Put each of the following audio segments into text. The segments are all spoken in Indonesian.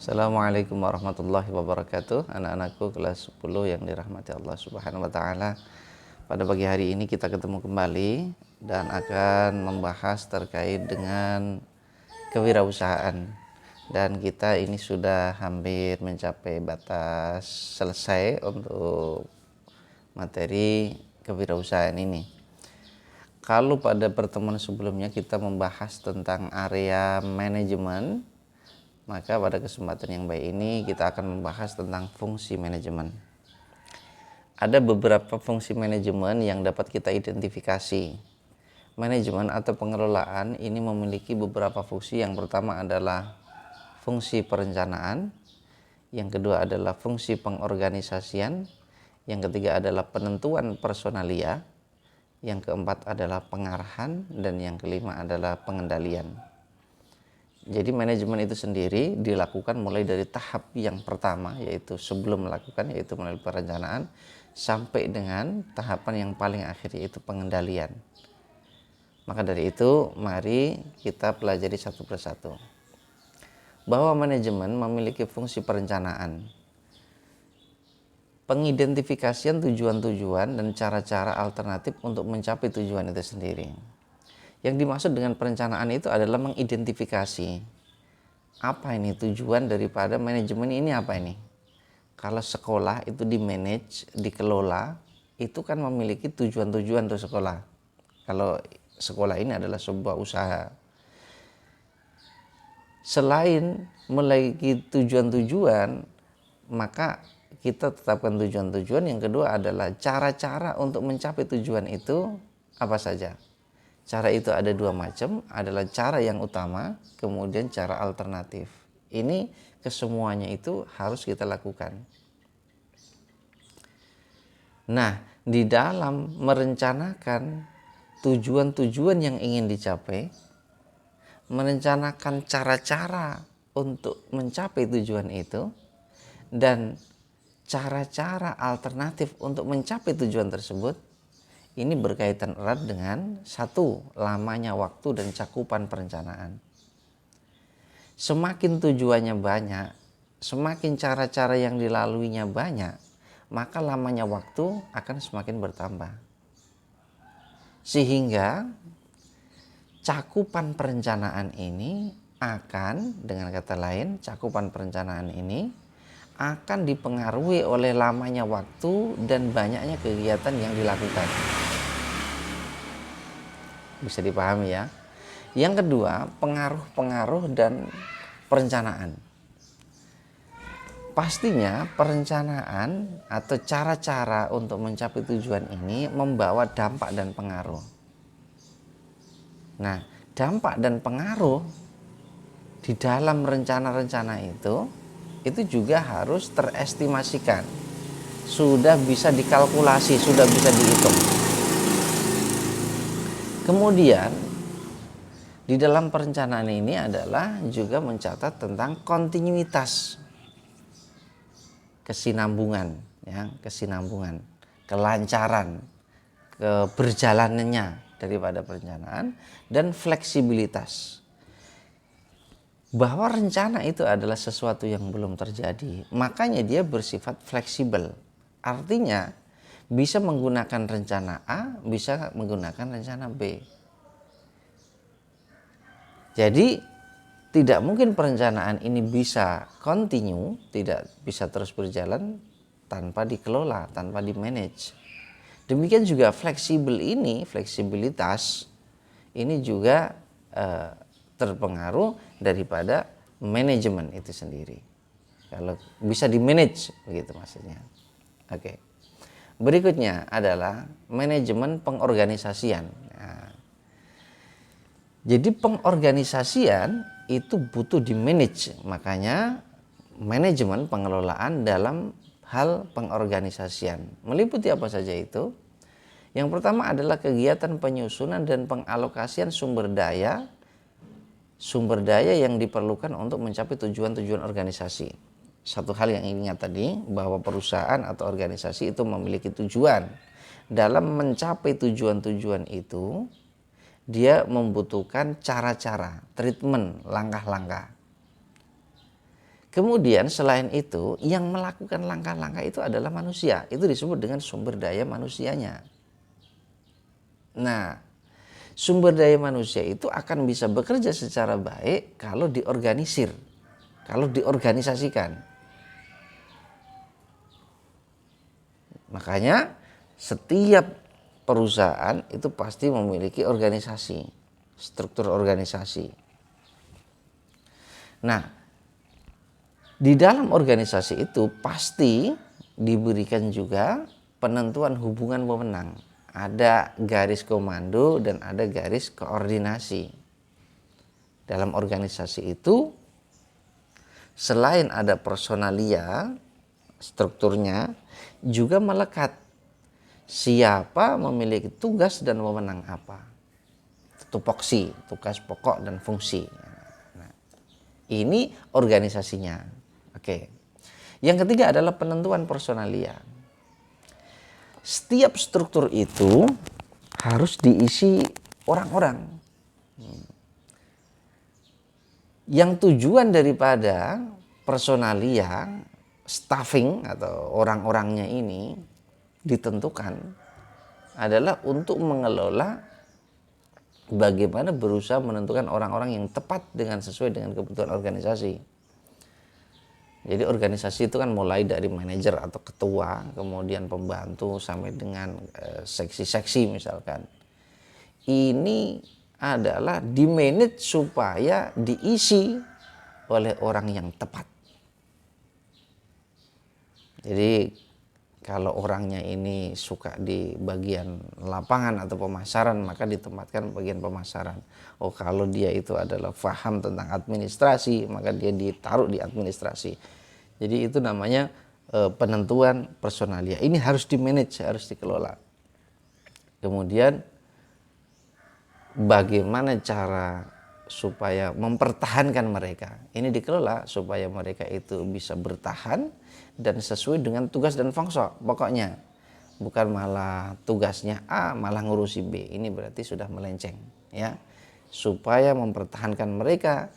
Assalamualaikum warahmatullahi wabarakatuh. Anak-anakku kelas 10 yang dirahmati Allah Subhanahu wa taala. Pada pagi hari ini kita ketemu kembali dan akan membahas terkait dengan kewirausahaan. Dan kita ini sudah hampir mencapai batas selesai untuk materi kewirausahaan ini. Kalau pada pertemuan sebelumnya kita membahas tentang area manajemen, maka pada kesempatan yang baik ini kita akan membahas tentang fungsi manajemen. Ada beberapa fungsi manajemen yang dapat kita identifikasi. Manajemen atau pengelolaan ini memiliki beberapa fungsi. Yang pertama adalah fungsi perencanaan, yang kedua adalah fungsi pengorganisasian, yang ketiga adalah penentuan personalia, yang keempat adalah pengarahan, dan yang kelima adalah pengendalian. Jadi manajemen itu sendiri dilakukan mulai dari tahap yang pertama, yaitu sebelum melakukan, yaitu melalui perencanaan, sampai dengan tahapan yang paling akhir, yaitu pengendalian. Maka dari itu mari kita pelajari satu persatu. Bahwa manajemen memiliki fungsi perencanaan, pengidentifikasian tujuan-tujuan dan cara-cara alternatif untuk mencapai tujuan itu sendiri. Yang dimaksud dengan perencanaan itu adalah mengidentifikasi apa ini tujuan daripada manajemen ini, apa ini. Kalau sekolah itu di-manage, dikelola, itu kan memiliki tujuan-tujuan untuk sekolah. Kalau sekolah ini adalah sebuah usaha. Selain memiliki tujuan-tujuan, maka kita tetapkan tujuan-tujuan. Yang kedua adalah cara-cara untuk mencapai tujuan itu apa saja. Cara itu ada dua macam, adalah cara yang utama, kemudian cara alternatif. Ini kesemuanya itu harus kita lakukan. Nah, di dalam merencanakan tujuan-tujuan yang ingin dicapai, merencanakan cara-cara untuk mencapai tujuan itu, dan cara-cara alternatif untuk mencapai tujuan tersebut, ini berkaitan erat dengan satu, lamanya waktu dan cakupan perencanaan. Semakin tujuannya banyak, semakin cara-cara yang dilaluinya banyak, maka lamanya waktu akan semakin bertambah. Sehingga cakupan perencanaan ini akan, dengan kata lain, cakupan perencanaan ini akan dipengaruhi oleh lamanya waktu dan banyaknya kegiatan yang dilakukan. Bisa dipahami ya. Yang kedua, pengaruh-pengaruh dan perencanaan. Pastinya perencanaan atau cara-cara untuk mencapai tujuan ini membawa dampak dan pengaruh. Nah, dampak dan pengaruh di dalam rencana-rencana itu juga harus terestimasikan. Sudah bisa dikalkulasi, sudah bisa dihitung. Kemudian di dalam perencanaan ini adalah juga mencatat tentang kontinuitas, kesinambungan, ya, kesinambungan, kelancaran, keberjalanannya daripada perencanaan, dan fleksibilitas. Bahwa rencana itu adalah sesuatu yang belum terjadi, makanya dia bersifat fleksibel. Artinya bisa menggunakan rencana A, bisa menggunakan rencana B. Jadi tidak mungkin perencanaan ini bisa continue, tidak bisa terus berjalan tanpa dikelola, tanpa di-manage. Demikian juga fleksibel ini, fleksibilitas ini juga terpengaruh daripada manajemen itu sendiri. Kalau bisa di-manage, begitu maksudnya. Oke. Berikutnya adalah manajemen pengorganisasian. Nah, jadi pengorganisasian itu butuh di-manage, makanya manajemen pengelolaan dalam hal pengorganisasian meliputi apa saja itu. Yang pertama adalah kegiatan penyusunan dan pengalokasian sumber daya yang diperlukan untuk mencapai tujuan-tujuan organisasi. Satu hal yang ingat tadi, bahwa perusahaan atau organisasi itu memiliki tujuan. Dalam mencapai tujuan-tujuan itu, dia membutuhkan cara-cara, treatment, langkah-langkah. Kemudian selain itu, yang melakukan langkah-langkah itu adalah manusia. Itu disebut dengan sumber daya manusianya. Nah, sumber daya manusia itu akan bisa bekerja secara baik kalau diorganisir, kalau diorganisasikan. Makanya setiap perusahaan itu pasti memiliki organisasi, struktur organisasi. Nah, di dalam organisasi itu pasti diberikan juga penentuan hubungan pemenang. Ada garis komando dan ada garis koordinasi. Dalam organisasi itu selain ada personalia, strukturnya juga melekat siapa memiliki tugas dan wewenang apa. Tupoksi, tugas pokok dan fungsi. Nah, ini organisasinya. Oke. Yang ketiga adalah penentuan personalia. Setiap struktur itu harus diisi orang-orang. Yang tujuan daripada personalia, staffing atau orang-orangnya ini ditentukan adalah untuk mengelola bagaimana berusaha menentukan orang-orang yang tepat dengan sesuai dengan kebutuhan organisasi. Jadi organisasi itu kan mulai dari manajer atau ketua, kemudian pembantu sampai dengan seksi-seksi misalkan. Ini adalah di-manage supaya diisi oleh orang yang tepat. Jadi kalau orangnya ini suka di bagian lapangan atau pemasaran, maka ditempatkan bagian pemasaran. Oh, kalau dia itu adalah paham tentang administrasi, maka dia ditaruh di administrasi. Jadi itu namanya penentuan personalia. Ini harus di-manage, harus dikelola. Kemudian bagaimana cara supaya mempertahankan mereka. Ini dikelola supaya mereka itu bisa bertahan dan sesuai dengan tugas dan fungsi. Pokoknya bukan malah tugasnya A malah ngurusi B. Ini berarti sudah melenceng, ya. Supaya mempertahankan mereka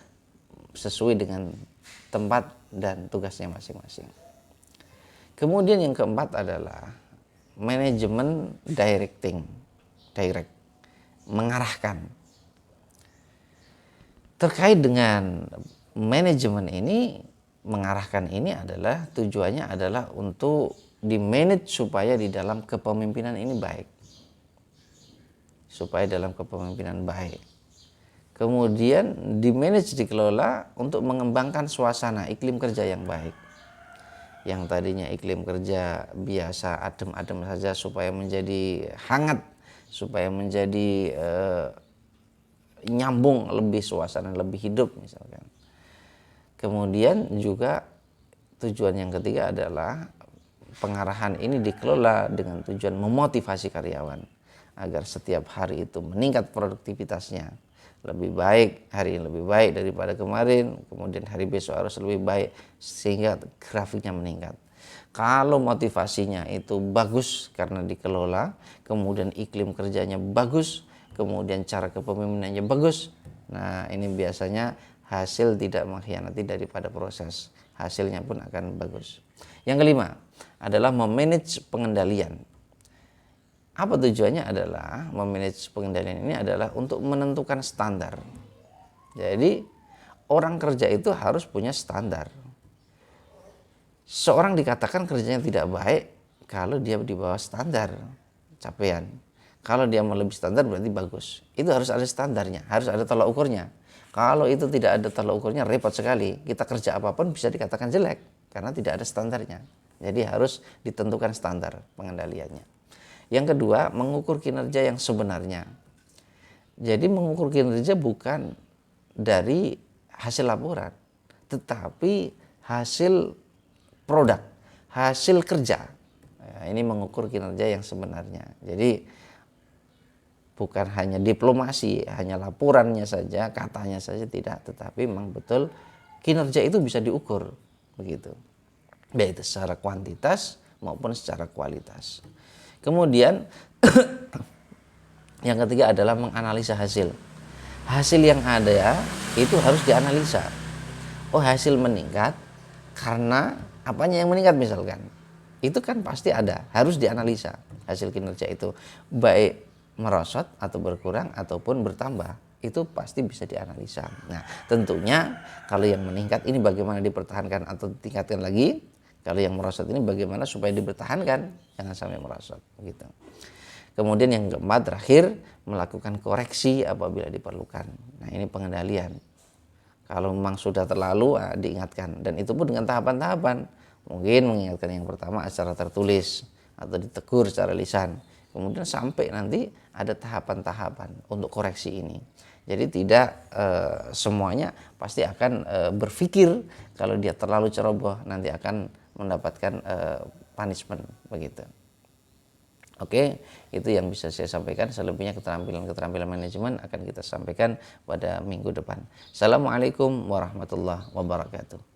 sesuai dengan tempat dan tugasnya masing-masing. Kemudian yang keempat adalah manajemen directing, mengarahkan. Terkait dengan manajemen ini, mengarahkan ini adalah tujuannya adalah untuk di-manage supaya di dalam kepemimpinan ini baik. Supaya dalam kepemimpinan baik. Kemudian di-manage, dikelola untuk mengembangkan suasana iklim kerja yang baik. Yang tadinya iklim kerja biasa adem-adem saja supaya menjadi hangat, supaya menjadi nyambung, lebih suasana lebih hidup misalkan. Kemudian juga tujuan yang ketiga adalah pengarahan ini dikelola dengan tujuan memotivasi karyawan agar setiap hari itu meningkat produktivitasnya. Lebih baik, hari ini lebih baik daripada kemarin, kemudian hari besok harus lebih baik sehingga grafiknya meningkat. Kalau motivasinya itu bagus karena dikelola, kemudian iklim kerjanya bagus, kemudian cara kepemimpinannya bagus, nah ini biasanya hasil tidak mengkhianati daripada proses, hasilnya pun akan bagus. Yang kelima adalah memanage pengendalian. Apa tujuannya adalah memanage pengendalian ini adalah untuk menentukan standar. Jadi orang kerja itu harus punya standar. Seorang dikatakan kerjanya tidak baik kalau dia di bawah standar capaian. Kalau dia melebihi standar berarti bagus. Itu harus ada standarnya, harus ada tolak ukurnya. Kalau itu tidak ada tolak ukurnya repot sekali. Kita kerja apapun bisa dikatakan jelek karena tidak ada standarnya. Jadi harus ditentukan standar pengendaliannya. Yang kedua, mengukur kinerja yang sebenarnya. Jadi mengukur kinerja bukan dari hasil laporan, tetapi hasil produk, hasil kerja. Nah, ini mengukur kinerja yang sebenarnya. Jadi bukan hanya diplomasi, hanya laporannya saja, katanya saja tidak, tetapi memang betul kinerja itu bisa diukur, begitu. Baik itu secara kuantitas maupun secara kualitas. Kemudian yang ketiga adalah menganalisa hasil. Hasil yang ada itu harus dianalisa. Oh, hasil meningkat, karena apanya yang meningkat misalkan. Itu kan pasti ada, harus dianalisa hasil kinerja itu, baik merosot atau berkurang ataupun bertambah, itu pasti bisa dianalisa. Nah, tentunya kalau yang meningkat ini bagaimana dipertahankan atau ditingkatkan lagi, kalau yang merosot ini bagaimana supaya dipertahankan, jangan sampai merosot gitu. Kemudian yang keempat terakhir, melakukan koreksi apabila diperlukan. Nah, ini pengendalian. Kalau memang sudah terlalu, diingatkan, dan itu pun dengan tahapan-tahapan. Mungkin mengingatkan yang pertama secara tertulis atau ditegur secara lisan. Kemudian sampai nanti ada tahapan-tahapan untuk koreksi ini. Jadi tidak semuanya pasti akan berpikir kalau dia terlalu ceroboh nanti akan mendapatkan punishment begitu. Oke, itu yang bisa saya sampaikan. Selebihnya keterampilan manajemen akan kita sampaikan pada minggu depan. Assalamualaikum warahmatullahi wabarakatuh.